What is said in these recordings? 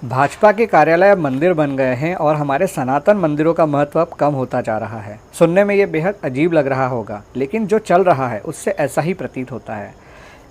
भाजपा के कार्यालय अब मंदिर बन गए हैं और हमारे सनातन मंदिरों का महत्व अब कम होता जा रहा है। सुनने में ये बेहद अजीब लग रहा होगा, लेकिन जो चल रहा है उससे ऐसा ही प्रतीत होता है।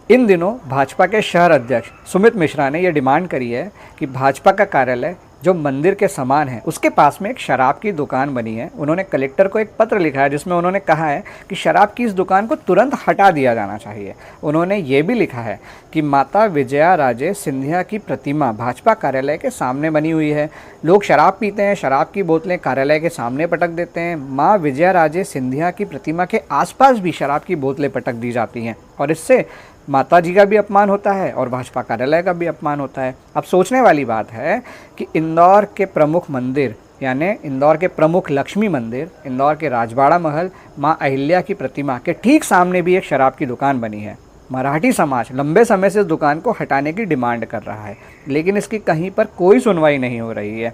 इन दिनों भाजपा के शहर अध्यक्ष सुमित मिश्रा ने यह डिमांड करी है कि भाजपा का कार्यालय जो मंदिर के समान है उसके पास में एक शराब की दुकान बनी है। उन्होंने कलेक्टर को एक पत्र लिखा है जिसमें उन्होंने कहा है कि शराब की इस दुकान को तुरंत हटा दिया जाना चाहिए। उन्होंने ये भी लिखा है कि माता विजया राजे सिंधिया की प्रतिमा भाजपा कार्यालय के सामने बनी हुई है। लोग शराब पीते हैं, शराब की बोतलें कार्यालय के सामने पटक देते हैं। माँ विजया राजे सिंधिया की प्रतिमा के आसपास भी शराब की बोतलें पटक दी जाती हैं और इससे माता जी का भी अपमान होता है और भाजपा कार्यालय का भी अपमान होता है। अब सोचने वाली बात है कि इंदौर के प्रमुख मंदिर यानी इंदौर के प्रमुख लक्ष्मी मंदिर, इंदौर के राजबाड़ा महल, माँ अहिल्या की प्रतिमा के ठीक सामने भी एक शराब की दुकान बनी है। मराठी समाज लंबे समय से इस दुकान को हटाने की डिमांड कर रहा है, लेकिन इसकी कहीं पर कोई सुनवाई नहीं हो रही है।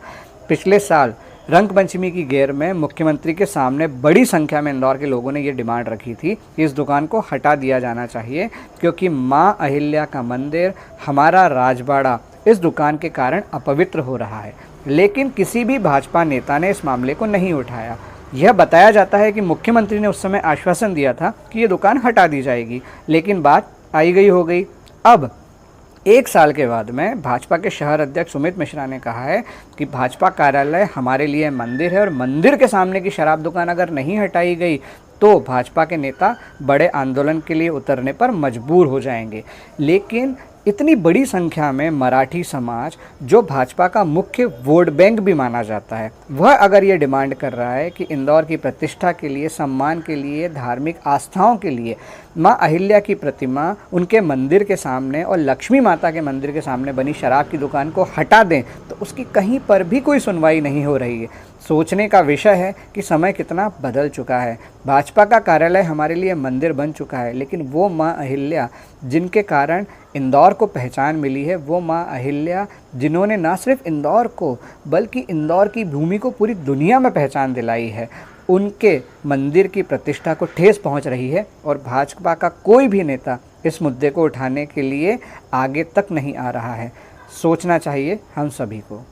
पिछले साल रंग पंचमी की गेर में मुख्यमंत्री के सामने बड़ी संख्या में इंदौर के लोगों ने ये डिमांड रखी थी कि इस दुकान को हटा दिया जाना चाहिए, क्योंकि माँ अहिल्या का मंदिर, हमारा राजबाड़ा इस दुकान के कारण अपवित्र हो रहा है। लेकिन किसी भी भाजपा नेता ने इस मामले को नहीं उठाया। यह बताया जाता है कि मुख्यमंत्री ने उस समय आश्वासन दिया था कि ये दुकान हटा दी जाएगी, लेकिन बात आई गई हो गई। अब 1 साल के बाद में भाजपा के शहर अध्यक्ष सुमित मिश्रा ने कहा है कि भाजपा कार्यालय हमारे लिए मंदिर है और मंदिर के सामने की शराब दुकान अगर नहीं हटाई गई तो भाजपा के नेता बड़े आंदोलन के लिए उतरने पर मजबूर हो जाएंगे। लेकिन इतनी बड़ी संख्या में मराठी समाज, जो भाजपा का मुख्य वोट बैंक भी माना जाता है, वह अगर ये डिमांड कर रहा है कि इंदौर की प्रतिष्ठा के लिए, सम्मान के लिए, धार्मिक आस्थाओं के लिए माँ अहिल्या की प्रतिमा उनके मंदिर के सामने और लक्ष्मी माता के मंदिर के सामने बनी शराब की दुकान को हटा दें, तो उसकी कहीं पर भी कोई सुनवाई नहीं हो रही है। सोचने का विषय है कि समय कितना बदल चुका है। भाजपा का कार्यालय हमारे लिए मंदिर बन चुका है, लेकिन वो माँ अहिल्या जिनके कारण इंदौर को पहचान मिली है, वो माँ अहिल्या जिन्होंने न सिर्फ इंदौर को बल्कि इंदौर की भूमि को पूरी दुनिया में पहचान दिलाई है, उनके मंदिर की प्रतिष्ठा को ठेस पहुंच रही है और भाजपा का कोई भी नेता इस मुद्दे को उठाने के लिए आगे तक नहीं आ रहा है। सोचना चाहिए हम सभी को।